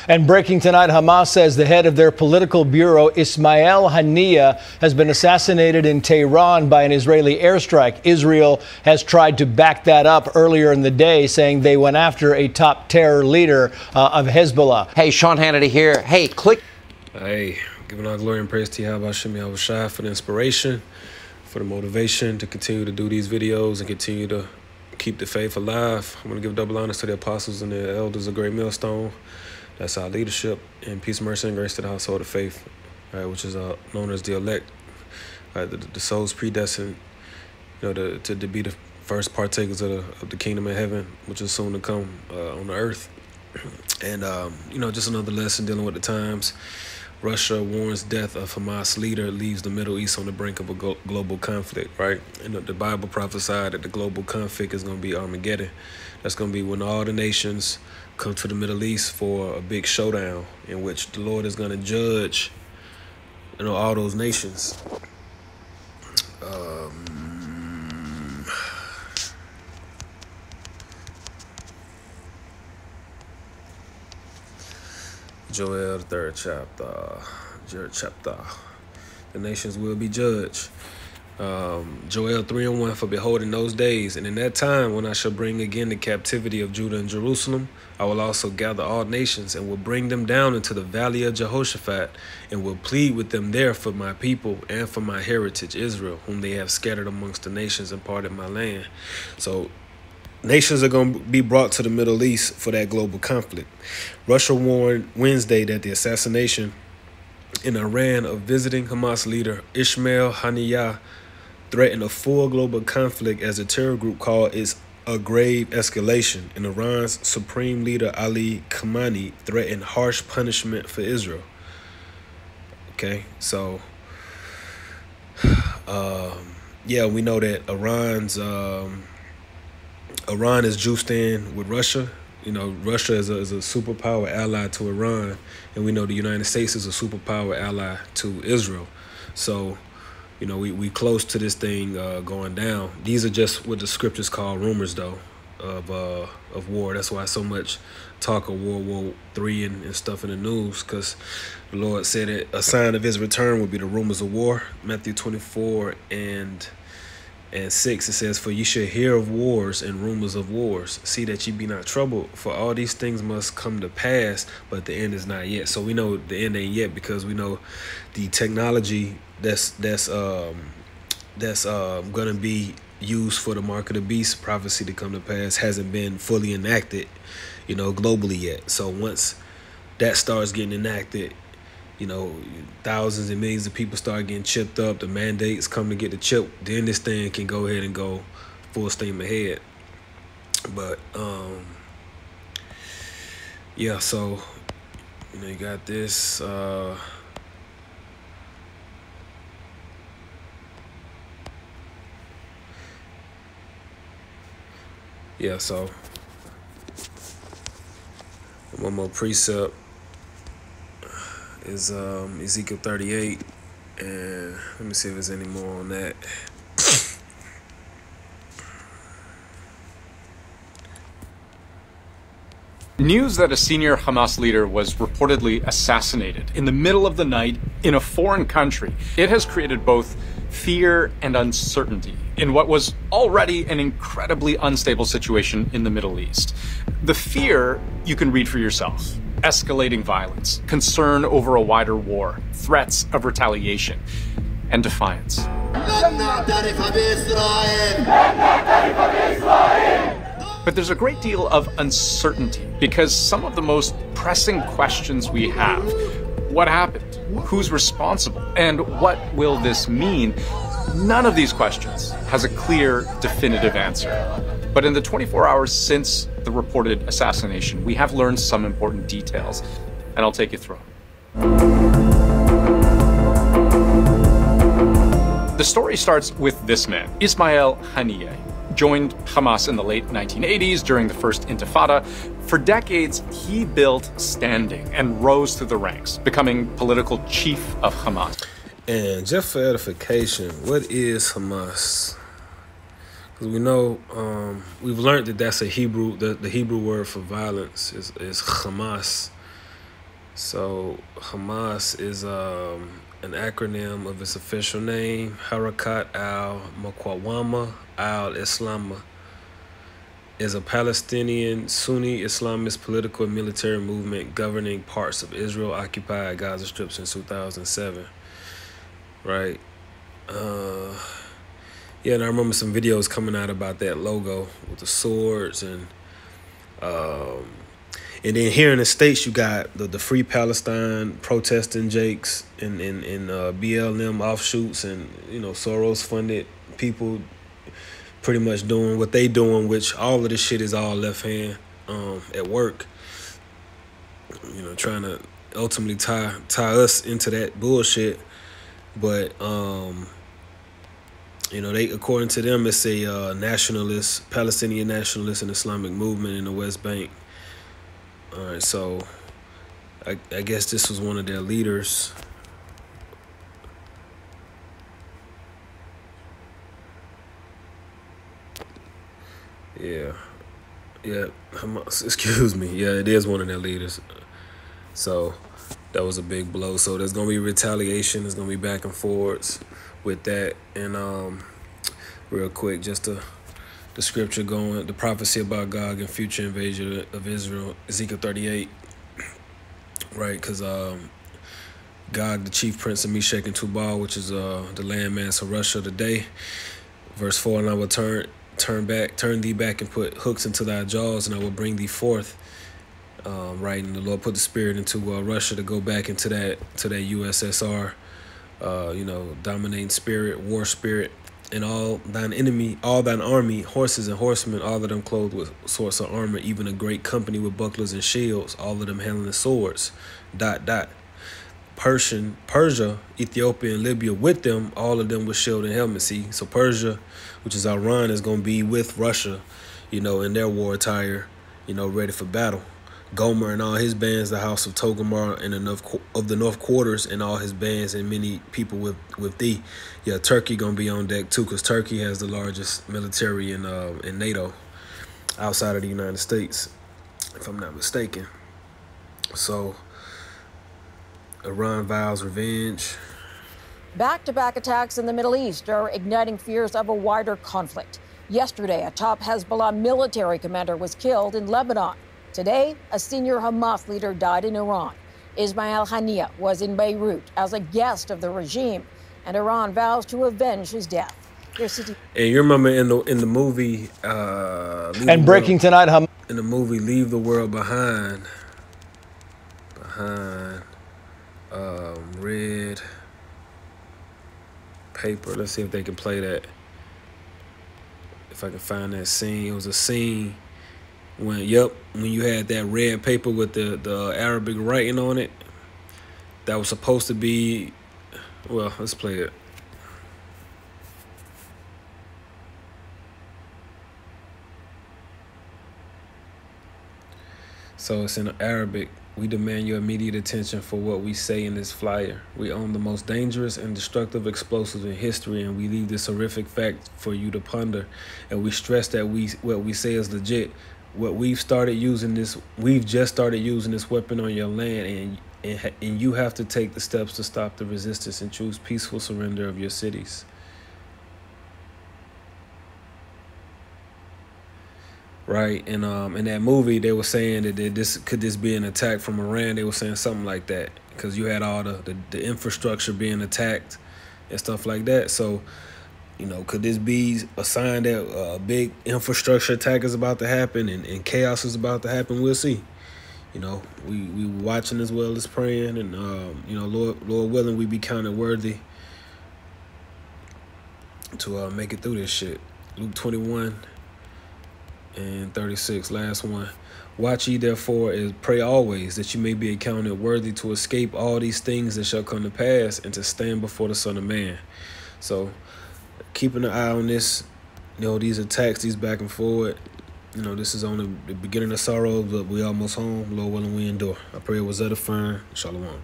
And breaking tonight, Hamas says the head of their political bureau, Ismail Haniyeh, has been assassinated in Tehran by an Israeli airstrike. Israel has tried to back that up earlier in the day, saying they went after a top terror leader of Hezbollah. Hey, Sean Hannity here. Hey, click. Hey, giving all glory and praise to Yahweh Hashem Yahweh Shai for the inspiration, for the motivation to continue to do these videos and continue to keep the faith alive. I'm going to give double honors to the apostles and the elders of Great Millstone. That's our leadership, and peace, mercy, and grace to the household of faith, which is known as the elect, the souls predestined, to be the first partakers of the kingdom of heaven, which is soon to come on the earth. And, just another lesson dealing with the times. Russia warns death of Hamas leader, leaves the Middle East on the brink of a global conflict, right? And the Bible prophesied that the global conflict is going to be Armageddon. That's going to be when all the nations come to the Middle East for a big showdown in which the Lord is going to judge, all those nations. Joel, the third chapter. The nations will be judged. Joel 3:1, for behold, in those days, and in that time, when I shall bring again the captivity of Judah and Jerusalem, I will also gather all nations and will bring them down into the valley of Jehoshaphat and will plead with them there for my people and for my heritage, Israel, whom they have scattered amongst the nations and parted my land. So nations are going to be brought to the Middle East for that global conflict. Russia warned Wednesday that the assassination in Iran of visiting Hamas leader Ismail Haniyeh threatened a full global conflict as the terror group called it a grave escalation. And Iran's supreme leader Ali Khamenei threatened harsh punishment for Israel. Okay, so we know that Iran is juiced in with Russia. Russia is a superpower ally to Iran, and we know the United States is a superpower ally to Israel. So, we close to this thing going down. These are just what the scriptures call rumors, though, of war. That's why so much talk of World War III and stuff in the news, because the Lord said that a sign of his return would be the rumors of war. Matthew 24 and 6, it says, for ye shall hear of wars and rumors of wars. See that ye be not troubled, for all these things must come to pass, but the end is not yet. So we know the end ain't yet, because we know the technology that's gonna be used for the mark of the beast prophecy to come to pass hasn't been fully enacted, globally yet. So once that starts getting enacted, thousands and millions of people start getting chipped up, the mandates come to get the chip, then this thing can go ahead and go full steam ahead. But, so, you got this, so one more precept is Ezekiel 38, and let me see if there's any more on that. News that a senior Hamas leader was reportedly assassinated in the middle of the night in a foreign country. It has created both fear and uncertainty in what was already an incredibly unstable situation in the Middle East. The fear you can read for yourself. Escalating violence, concern over a wider war, threats of retaliation, and defiance. But there's a great deal of uncertainty because some of the most pressing questions we have, what happened, who's responsible, and what will this mean, none of these questions has a clear, definitive answer. But in the 24 hours since the reported assassination, we have learned some important details, and I'll take you through them. The story starts with this man, Ismail Haniyeh. Joined Hamas in the late 1980s during the first Intifada. For decades, he built standing and rose through the ranks, becoming political chief of Hamas. And just for edification, what is Hamas? Because we know, we've learned that that's a Hebrew, the Hebrew word for violence is Hamas. So Hamas is an acronym of its official name, Harakat al-Muqawama al-Islam, is a Palestinian Sunni Islamist political and military movement governing parts of Israel-occupied Gaza Strip since 2007. Right? Yeah, and I remember some videos coming out about that logo with the swords and then here in the States, you got the Free Palestine protesting Jakes and BLM offshoots and, Soros-funded people pretty much doing what they doing, which all of this shit is all left hand at work. Trying to ultimately tie us into that bullshit. But, they, according to them, it's a nationalist, Palestinian nationalist and Islamic movement in the West Bank. All right, so I guess this was one of their leaders. Yeah, excuse me. Yeah, it is one of their leaders. So that was a big blow. So there's gonna be retaliation. There's gonna be back and forwards with that. And real quick, just the scripture going, the prophecy about Gog and future invasion of Israel, Ezekiel 38, right? Because Gog, the chief prince of Meshach and Tubal, which is the landmass of Russia today, verse 4, and I will turn thee back and put hooks into thy jaws, and I will bring thee forth. Right, and the Lord put the spirit into Russia to go back into that USSR, dominating spirit, war spirit. And all thine army, horses and horsemen, all of them clothed with sorts of armor, even a great company with bucklers and shields, all of them handling swords. ... Persia, Ethiopia, and Libya with them, all of them with shield and helmet. See, so Persia, which is Iran, is going to be with Russia, in their war attire, ready for battle. Gomer and all his bands, the house of Togomar and the North Quarters, and all his bands, and many people with thee. Yeah, Turkey gonna be on deck too, because Turkey has the largest military in NATO outside of the United States, if I'm not mistaken. So Iran vows revenge. Back-to-back attacks in the Middle East are igniting fears of a wider conflict. Yesterday, a top Hezbollah military commander was killed in Lebanon. Today, a senior Hamas leader died in Iran. Ismail Haniyeh was in Beirut as a guest of the regime, and Iran vows to avenge his death. And you remember in the movie, and breaking tonight, in the movie Leave the World Behind, red paper. Let's see if they can play that. If I can find that scene. It was a scene when you had that red paper with the Arabic writing on it. That was supposed to be, well, let's play it. So it's in Arabic. We demand your immediate attention for what we say in this flyer. We own the most dangerous and destructive explosives in history, and we leave this horrific fact for you to ponder. And we stress that what we say is legit. We've just started using this weapon on your land, and you have to take the steps to stop the resistance and choose peaceful surrender of your cities. Right, and in that movie, they were saying that could this be an attack from Iran? They were saying something like that, because you had all the infrastructure being attacked and stuff like that. So, could this be a sign that a big infrastructure attack is about to happen and chaos is about to happen? We'll see. We watching as well as praying, and Lord willing, we be counted worthy to make it through this shit. Luke 21:36, last one. Watch ye therefore and pray always, that you may be accounted worthy to escape all these things that shall come to pass, and to stand before the Son of Man. So, keeping an eye on this, these attacks, these back and forward. This is only the beginning of sorrow, but we almost home. Lord willing, we endure. I pray it was edifying. Shalom.